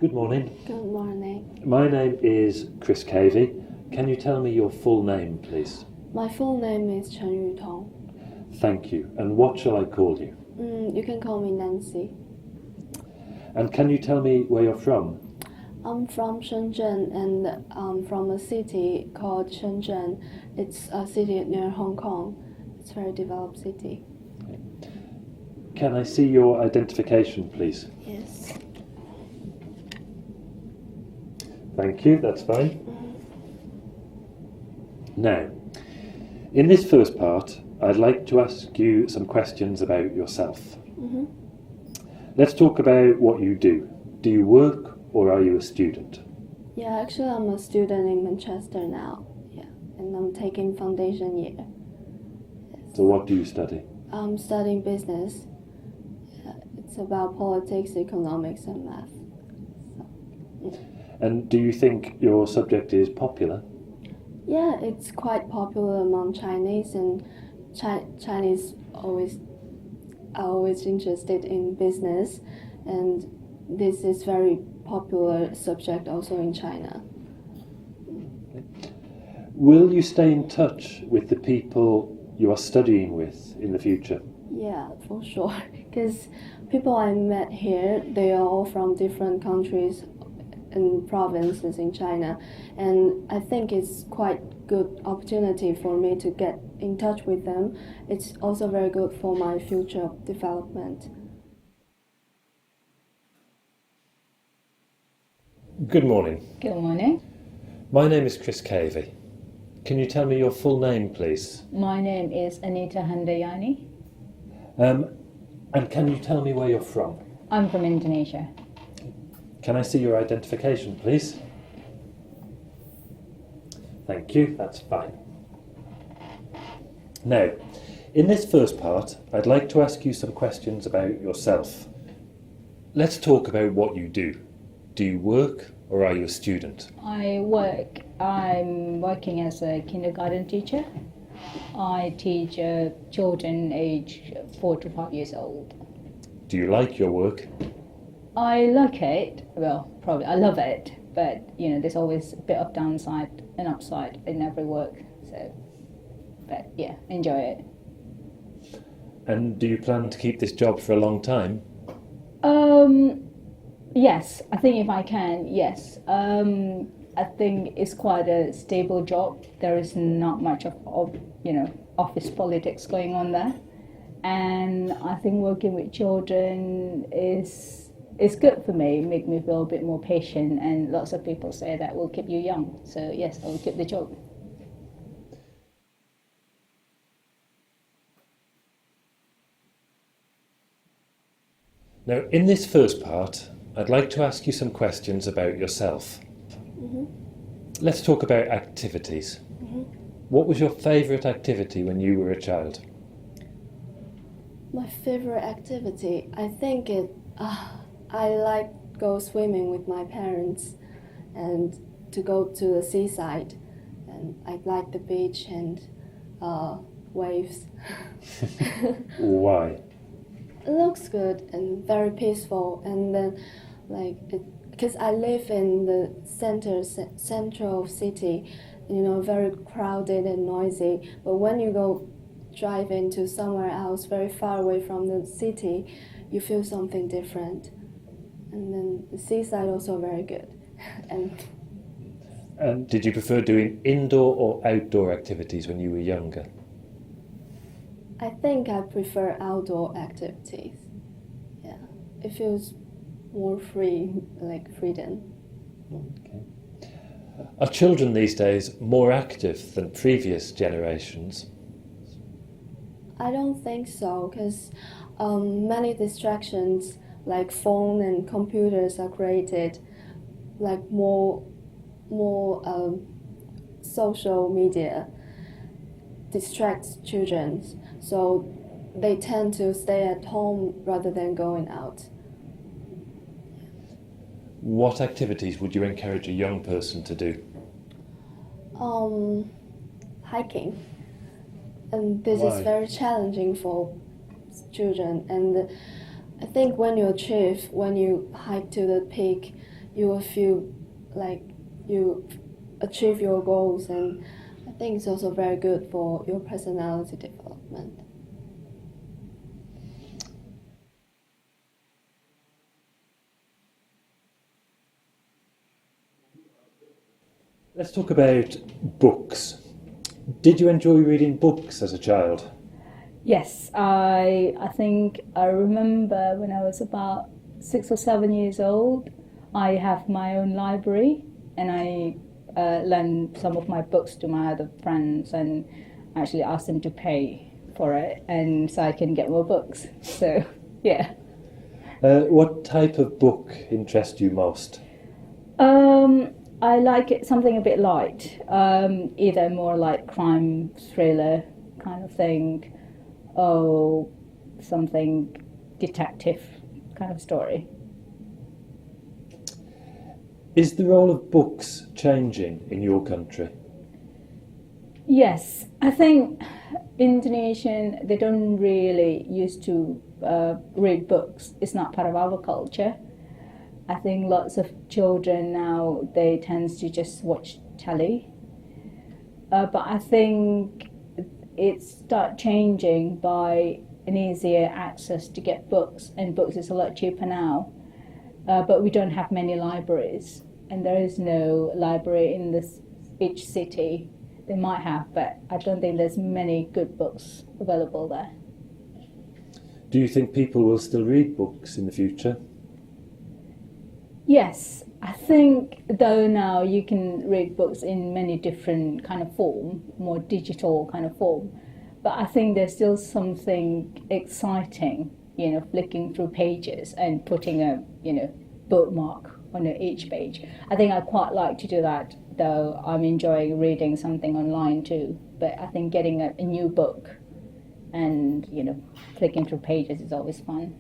Good morning. Good morning. My name is Chris Cavey. Can you tell me your full name, please? My full name is Chen Yutong. Thank you. And what shall I call you? You can call me Nancy. And can you tell me where you're from? I'm from Shenzhen and I'm from a city called Shenzhen. It's a city near Hong Kong. It's a very developed city. Can I see your identification, please? Yes. Thank you, that's fine. Now, in this first part, I'd like to ask you some questions about yourself. Let's talk about what you do. Do you work or are you a student? Yeah, actually I'm a student in Manchester now. Yeah, and I'm taking foundation year. Yes. So what do you study? I'm studying business. Yeah, it's about politics, economics and math. And do you think your subject is popular? Yeah, it's quite popular among Chinese, and Chinese are always interested in business, and this is very popular subject also in China. Will you stay in touch with the people you are studying with in the future? Yeah, for sure. Because people I met here, they are all from different countries and provinces in China, and I think it's quite good opportunity for me to get in touch with them. It's also very good for my future development. Good morning. Good morning. My name is Chris Cavey. Can you tell me your full name, please? My name is Anita Handayani. And can you tell me where you're from? I'm from Indonesia. Can I see your identification, please? Thank you, that's fine. Now, in this first part, I'd like to ask you some questions about yourself. Let's talk about what you do. Do you work or are you a student? I'm working as a kindergarten teacher. I teach children aged 4 to 5 years old. Do you like your work? I like it. Well, probably I love it, but there's always a bit of downside and upside in every work. So, but yeah, enjoy it. And do you plan to keep this job for a long time? Yes, I think if I can, yes. I think it's quite a stable job. There is not much of office politics going on there, and I think working with children is good for me. Make me feel a bit more patient, and lots of people say that will keep you young. So yes, I will keep the job. Now, in this first part, I'd like to ask you some questions about yourself. Let's talk about activities. What was your favourite activity when you were a child? My favorite activity, I think I like go swimming with my parents and to go to the seaside, and I like the beach and waves. Why? It looks good and very peaceful, and then because I live in the central city, very crowded and noisy. But when you go drive into somewhere else, very far away from the city, you feel something different. And then the seaside also very good. And did you prefer doing indoor or outdoor activities when you were younger? I think I prefer outdoor activities. Yeah, it feels more free, like freedom. Okay. Are children these days more active than previous generations? I don't think so, because many distractions like phone and computers are created, like more social media distracts children, so they tend to stay at home rather than going out. What activities would you encourage a young person to do? Hiking, and this Why? is very challenging for children, and I think when you hike to the peak, you will feel like you achieve your goals, and I think it's also very good for your personality development. Let's talk about books. Did you enjoy reading books as a child? Yes, I think I remember when I was about 6 or 7 years old, I have my own library, and I lend some of my books to my other friends and actually ask them to pay for it, and so I can get more books. So, yeah. What type of book interests you most? I like it something a bit light, either more like crime thriller kind of thing, or something detective kind of story. Is the role of books changing in your country? Yes, I think Indonesian, they don't really used to read books. It's not part of our culture. I think lots of children now, they tend to just watch telly. But I think it start changing by an easier access to get books, and books is a lot cheaper now. But we don't have many libraries, and there is no library in each city. They might have, but I don't think there's many good books available there. Do you think people will still read books in the future? Yes, I think though now you can read books in many different kind of form, more digital kind of form, but I think there's still something exciting, flicking through pages and putting a, bookmark on each page. I think I quite like to do that, though I'm enjoying reading something online too, but I think getting a new book and, flicking through pages is always fun.